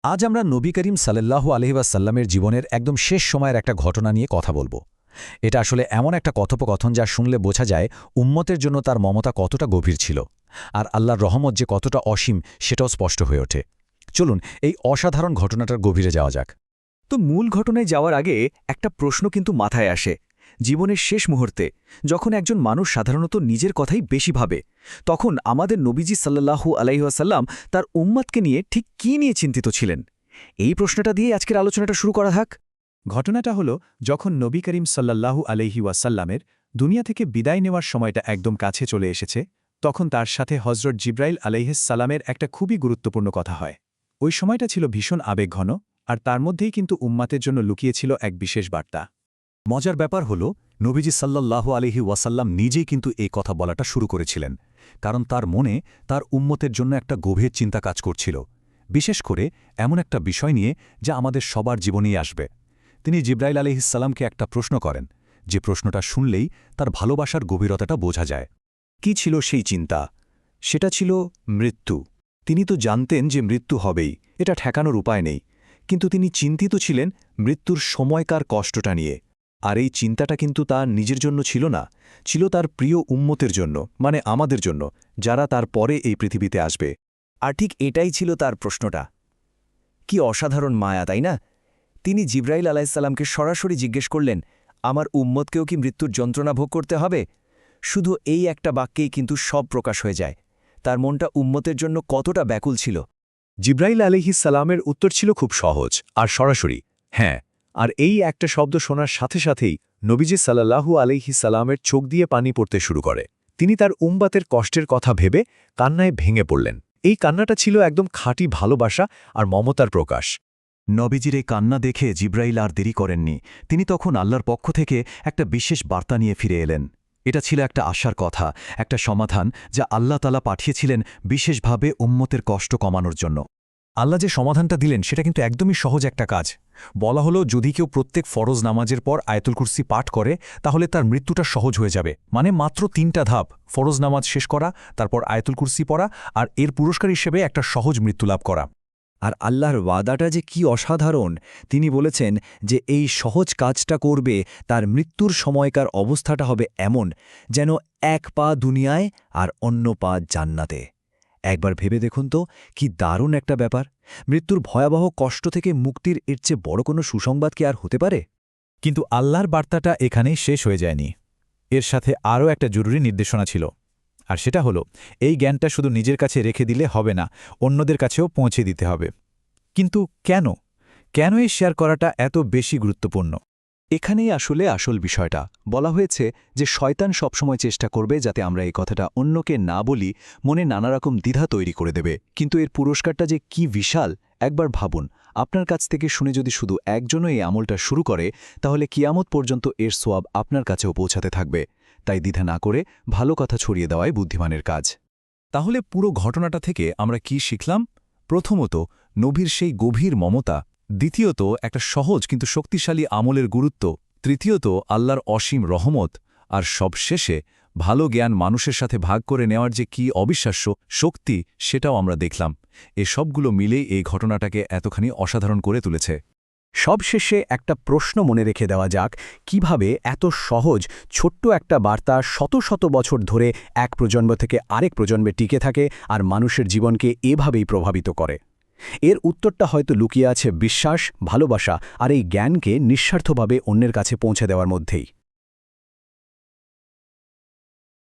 আজ আমরা নবী করিম সাল্লাল্লাহু আলাইহি ওয়াসাল্লামের জীবনের একদম শেষ সময়ের একটা ঘটনা নিয়ে কথা বলবো। এটা আসলে এমন একটা কথোপকথন যা শুনলে বোঝা যায় উম্মতের জন্য তার মমতা কতটা গভীর ছিল, আর আল্লাহর রহমত যে কতটা অসীম সেটাও স্পষ্ট হয়ে ওঠে। চলুন এই অসাধারণ ঘটনাটার গভীরে যাওয়া যাক। তো মূল ঘটনায় যাওয়ার আগে একটা প্রশ্ন কিন্তু মাথায় আসে। জীবনের শেষ মুহূর্তে যখন একজন মানুষ সাধারণত নিজের কথাই বেশি ভাবে, তখন আমাদের নবীজি সাল্লাল্লাহু আলাইহি ওয়াসাল্লাম তার উম্মতকে নিয়ে ঠিক কী নিয়ে চিন্তিত ছিলেন? এই প্রশ্নটা দিয়ে আজকের আলোচনাটা শুরু করা যাক। ঘটনাটা হলো, যখন নবী করিম সাল্লাল্লাহু আলাইহি ওয়াসাল্লামের দুনিয়া থেকে বিদায় নেওয়ার সময়টা একদম কাছে চলে এসেছে, তখন তার সাথে হজরত জিব্রাইল আলাইহিস সালামের একটা খুবই গুরুত্বপূর্ণ কথা হয়। ওই সময়টা ছিল ভীষণ আবেগঘন, আর তার মধ্যেই কিন্তু উম্মাতের জন্য লুকিয়েছিল এক বিশেষ বার্তা। মজার ব্যাপার হল, নবীজি সাল্লাল্লাহু আলাইহি ওয়াসাল্লাম নিজেই কিন্তু এই কথা বলাটা শুরু করেছিলেন, কারণ তার মনে তার উম্মতের জন্য একটা গভীর চিন্তা কাজ করছিল, বিশেষ করে এমন একটা বিষয় নিয়ে যা আমাদের সবার জীবনেই আসবে। তিনি জিব্রাইল আলাইহিস সালামকে একটা প্রশ্ন করেন, যে প্রশ্নটা শুনলেই তার ভালোবাসার গভীরতাটা বোঝা যায়। কি ছিল সেই চিন্তা? সেটা ছিল মৃত্যু। তিনি তো জানতেন যে মৃত্যু হবেই, এটা ঠেকানোর উপায় নেই, কিন্তু তিনি চিন্তিত ছিলেন মৃত্যুর সময়কার কষ্টটা নিয়ে। আর এই চিন্তাটা কিন্তু তার নিজের জন্য ছিল না, ছিল তার প্রিয় উম্মতের জন্য, মানে আমাদের জন্য, যারা তার পরে এই পৃথিবীতে আসবে। আর ঠিক এটাই ছিল তার প্রশ্নটা। কি অসাধারণ মায়া, তাই না? তিনি জিব্রাইল আলাইহিসসালামকে সরাসরি জিজ্ঞেস করলেন, আমার উম্মতকেও কি মৃত্যুর যন্ত্রণা ভোগ করতে হবে? শুধু এই একটা বাক্যেই কিন্তু সব প্রকাশ হয়ে যায়। তার মনটা উম্মতের জন্য কতটা ব্যাকুল ছিল। জিব্রাইল আলাইহিস সালামের উত্তর ছিল খুব সহজ আর সরাসরি, হ্যাঁ। আর এই একটা শব্দ শোনার সাথে সাথেই নবীজি সাল্লাল্লাহু আলাইহি সালামের চোখ দিয়ে পানি পড়তে শুরু করে। তিনি তার উম্মতের কষ্টের কথা ভেবে কান্নায় ভেঙে পড়লেন। এই কান্নাটা ছিল একদম খাঁটি ভালোবাসা আর মমতার প্রকাশ। নবীজির এই কান্না দেখে জিব্রাইল আর দেরি করেননি। তিনি তখন আল্লাহর পক্ষ থেকে একটা বিশেষ বার্তা নিয়ে ফিরে এলেন। এটা ছিল একটা আশার কথা, একটা সমাধান যা আল্লাহ তাআলা পাঠিয়েছিলেন বিশেষভাবে উম্মতের কষ্ট কমানোর জন্য। আল্লাহ যে সমাধানটা দিলেন সেটা কিন্তু একদমই সহজ একটা কাজ। বলা হলো, যদি কেউ প্রত্যেক ফরজ নামাজের পর আয়াতুল কুরসি পাঠ করে তাহলে তার মৃত্যুটা সহজ হয়ে যাবে। মানে মাত্র ৩টা ধাপ: ফরজ নামাজ শেষ করা, তারপর আয়াতুল কুরসি পড়া, আর এর পুরস্কার হিসেবে একটা সহজ মৃত্যু লাভ করা। আর আল্লাহর ওয়াদাটা যে কি অসাধারণ! তিনি বলেছেন যে এই সহজ কাজটা করবে, তার মৃত্যুর সময়কার অবস্থাটা হবে এমন যেন এক পা দুনিয়ায় আর অন্য পা জান্নাতে। একবার ভেবে দেখুন তো, কি দারুণ একটা ব্যাপার! মৃত্যুর ভয়াবহ কষ্ট থেকে মুক্তির এর চেয়ে বড় কোনো সুসংবাদ কি আর হতে পারে? কিন্তু আল্লাহর বার্তাটা এখানেই শেষ হয়ে যায়নি। এর সাথে আরও একটা জরুরি নির্দেশনা ছিল, আর সেটা হলো, এই জ্ঞানটা শুধু নিজের কাছে রেখে দিলে হবে না, অন্যদের কাছেও পৌঁছে দিতে হবে। কিন্তু কেন কেন এই শেয়ার করাটা এত বেশি গুরুত্বপূর্ণ? এখানেই আসলে আসল বিষয়টা। বলা হয়েছে যে শয়তান সবসময় চেষ্টা করবে যাতে আমরা এই কথাটা অন্যকে না বলি, মনে নানারকম দ্বিধা তৈরি করে দেবে। কিন্তু এর পুরস্কারটা যে কি বিশাল, একবার ভাবুন। আপনার কাছ থেকে শুনে যদি শুধু একজনও এই আমলটা শুরু করে, তাহলে কিয়ামত পর্যন্ত এর সোয়াব আপনার কাছেও পৌঁছাতে থাকবে। তাই দ্বিধা না করে ভালো কথা ছড়িয়ে দেওয়াই বুদ্ধিমানের কাজ। তাহলে পুরো ঘটনাটা থেকে আমরা কি শিখলাম? প্রথমত, নবীর সেই গভীর মমতা; দ্বিতীয়ত, একটা সহজ কিন্তু শক্তিশালী আমলের গুরুত্ব; তৃতীয়ত, আল্লাহর অসীম রহমত; আর সবশেষে ভালো জ্ঞান মানুষের সাথে ভাগ করে নেওয়ার যে কি অবিশ্বাস্য শক্তি, সেটাও আমরা দেখলাম। এ সবগুলো মিলেই এই ঘটনাটাকে এতখানি অসাধারণ করে তুলেছে। সবশেষে একটা প্রশ্ন মনে রেখে দেওয়া যাক, কিভাবে এত সহজ ছোট্ট একটা বার্তা শত শত বছর ধরে এক প্রজন্ম থেকে আরেক প্রজন্মে টিকে থাকে আর মানুষের জীবনকে এভাবেই প্রভাবিত করে। এর উত্তরটা হয়তো লুকিয়ে আছে বিশ্বাস, ভালোবাসা আর এই জ্ঞানকে নিঃস্বার্থভাবে অন্যের কাছে পৌঁছে দেওয়ার মধ্যেই।